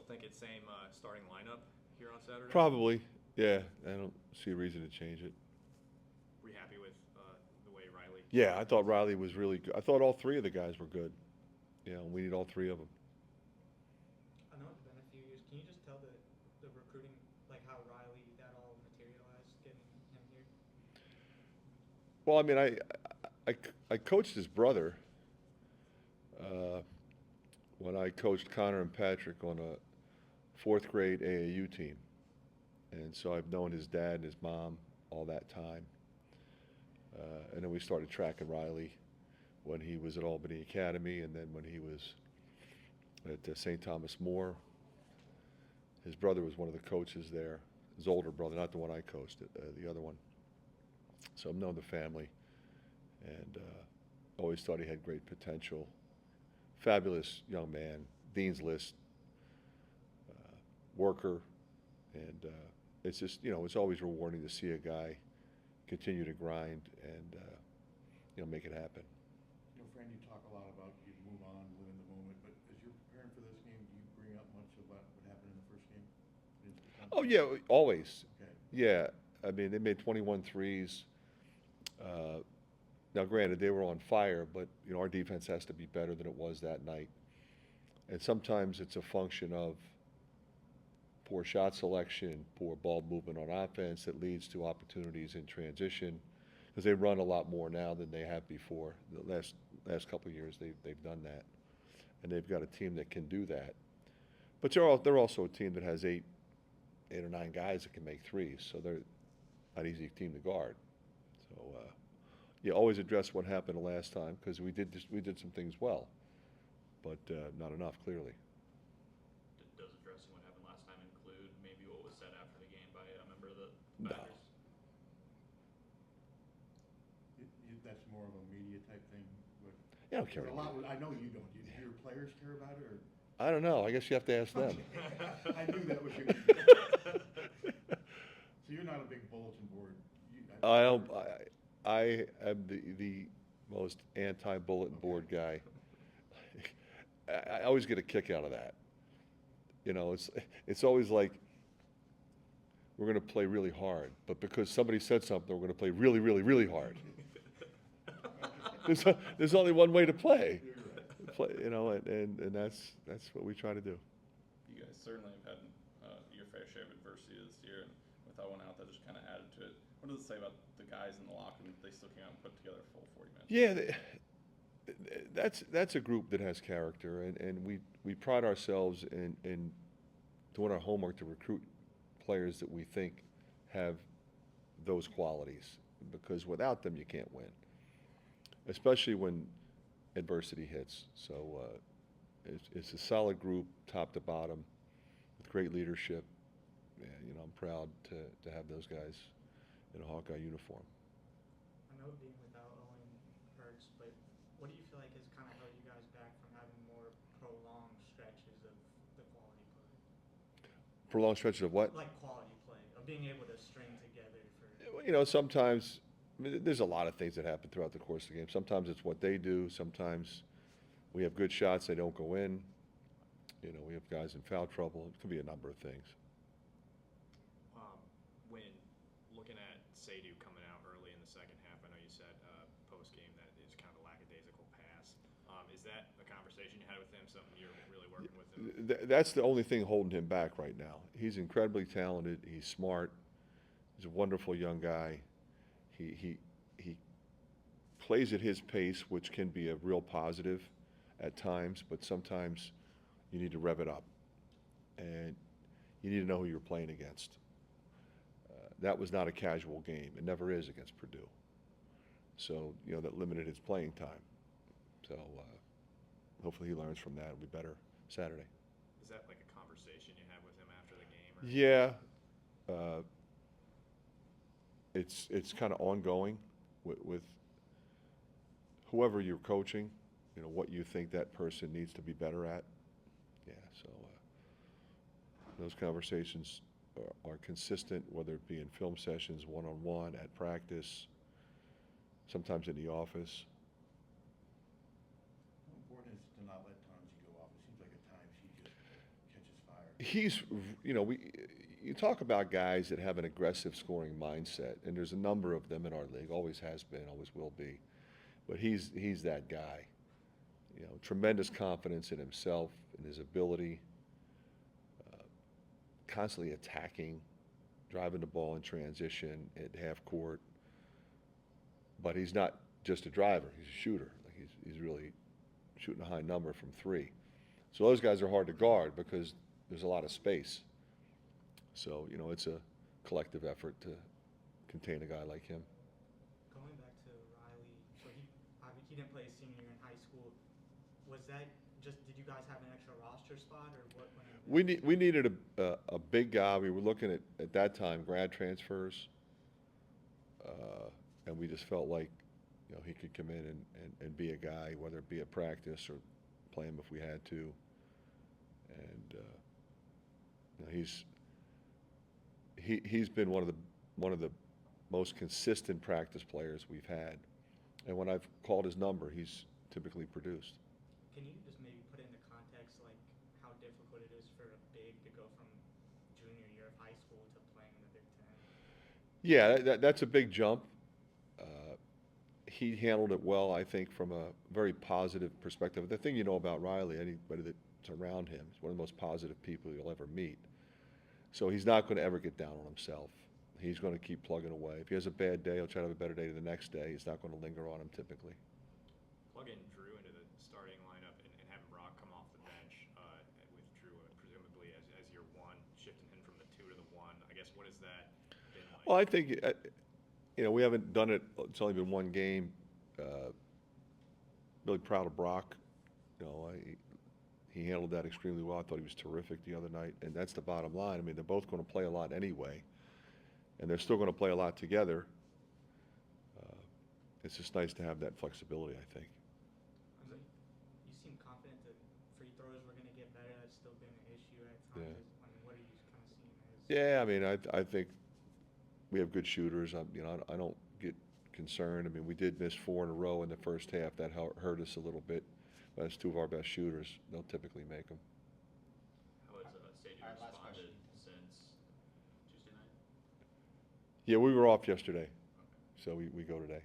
think it's same starting lineup here on Saturday? Probably, yeah. I don't see a reason to change it. Were you happy with the way Riley? Yeah, I thought Riley was really good. I thought all three of the guys were good. Yeah, we need all three of them. I know it's been a few years. Can you just tell the recruiting, like how Riley that all materialized, getting him here? Well, I mean, I coached his brother uh, when I coached Connor and Patrick on a fourth grade AAU team. And so I've known his dad and his mom all that time. And then we started tracking Riley when he was at Albany Academy, and then when he was at St. Thomas More. His brother was one of the coaches there. His older brother, not the one I coached, the other one. So I've known the family, and always thought he had great potential. Fabulous young man, Dean's List worker, and it's just, it's always rewarding to see a guy continue to grind and make it happen. Fran, you talk a lot about you move on, live in the moment, but as you're preparing for this game, do you bring up much about what happened in the first game? Oh yeah, always. Okay. Yeah, I mean they made 21 threes. Now, granted, they were on fire, but our defense has to be better than it was that night. And sometimes it's a function of poor shot selection, poor ball movement on offense that leads to opportunities in transition, because they run a lot more now than they have before. The last couple of years, they've done that, and they've got a team that can do that. But they're also a team that has eight or nine guys that can make threes, so they're not an easy team to guard. So you always address what happened the last time, because we did some things well, but not enough clearly. Does addressing what happened last time include maybe what was said after the game by a member of the No. backers? That's more of a media type thing. I don't care. I know you don't. Do your players care about it, or? I don't know. I guess you have to ask them. I knew that was your. So you're not a big bulletin board. I am the most anti-bulletin board guy. I always get a kick out of that. It's always like we're going to play really hard, but because somebody said something, we're going to play really, really, really hard. There's only one way to play. And that's what we try to do. You guys certainly have had your fair share of adversity this year, and with that one out, that just kind of added to it. What does it say about the guys in the locker room that they still came out and put together a full 40 minutes? Yeah, that's a group that has character, and we pride ourselves in doing our homework to recruit players that we think have those qualities, because without them you can't win, especially when adversity hits. So it's a solid group, top to bottom, with great leadership. And, I'm proud to have those guys in a Hawkeye uniform. I know being without Owen hurts, but what do you feel like has kind of held you guys back from having more prolonged stretches of the quality play? Prolonged stretches of what? Like quality play, of being able to string together for. Sometimes there's a lot of things that happen throughout the course of the game. Sometimes it's what they do. Sometimes we have good shots, they don't go in. We have guys in foul trouble. It could be a number of things. When looking at Sadhu coming out early in the second half, I know you said post-game that it was kind of a lackadaisical pass. Is that a conversation you had with him, something you're really working with him? That's the only thing holding him back right now. He's incredibly talented. He's smart. He's a wonderful young guy. He plays at his pace, which can be a real positive at times, but sometimes you need to rev it up, and you need to know who you're playing against. That was not a casual game. It never is against Purdue. So, that limited his playing time. So hopefully he learns from that. It'll be better Saturday. Is that like a conversation you have with him after the game? Yeah. It's kind of ongoing with whoever you're coaching, what you think that person needs to be better at. Yeah, so those conversations are consistent, whether it be in film sessions, one-on-one, at practice, sometimes in the office. How important is it to not let Tomsy go off? It seems like at times he just catches fire. He's, you talk about guys that have an aggressive scoring mindset, and there's a number of them in our league, always has been, always will be. But he's that guy. Tremendous confidence in himself and his ability, constantly attacking, driving the ball in transition at half court. But he's not just a driver, he's a shooter. Like he's really shooting a high number from three. So those guys are hard to guard because there's a lot of space. So, it's a collective effort to contain a guy like him. Going back to Riley, so he didn't play his senior year in high school. Was that just, did you guys have an extra roster spot or what? We needed a big guy. We were looking at that time grad transfers, and we just felt like he could come in and be a guy, whether it be at practice or play him if we had to. And he's been one of the most consistent practice players we've had. And when I've called his number, he's typically produced. Can you just maybe put it into context, like how difficult it is for a big to go from junior year of high school to playing in the Big Ten? Yeah, that's a big jump. He handled it well, I think, from a very positive perspective. The thing about Riley, anybody that's around him, he's one of the most positive people you'll ever meet. So he's not going to ever get down on himself. He's going to keep plugging away. If he has a bad day, he'll try to have a better day the next day. He's not going to linger on him typically. Plug in Drew into the starting lineup and having Brock come off the bench with Drew presumably as your one, shifting him from the 2 to the 1. I guess, what has that been like? Well, I think, we haven't done it. It's only been one game. Really proud of Brock. He handled that extremely well. I thought he was terrific the other night, and that's the bottom line. I mean, they're both going to play a lot anyway, and they're still going to play a lot together. It's just nice to have that flexibility, I think. I mean, you seem confident that free throws were going to get better. That's still been an issue at times. Yeah. I mean, what are you kind of seeing as? Yeah, I mean, I think we have good shooters. I don't get concerned. I mean, we did miss 4 in a row in the first half. That hurt us a little bit. But as 2 of our best shooters, they'll typically make them. How has Sadie All right, last responded question. since Tuesday night? Yeah, we were off yesterday, so we go today.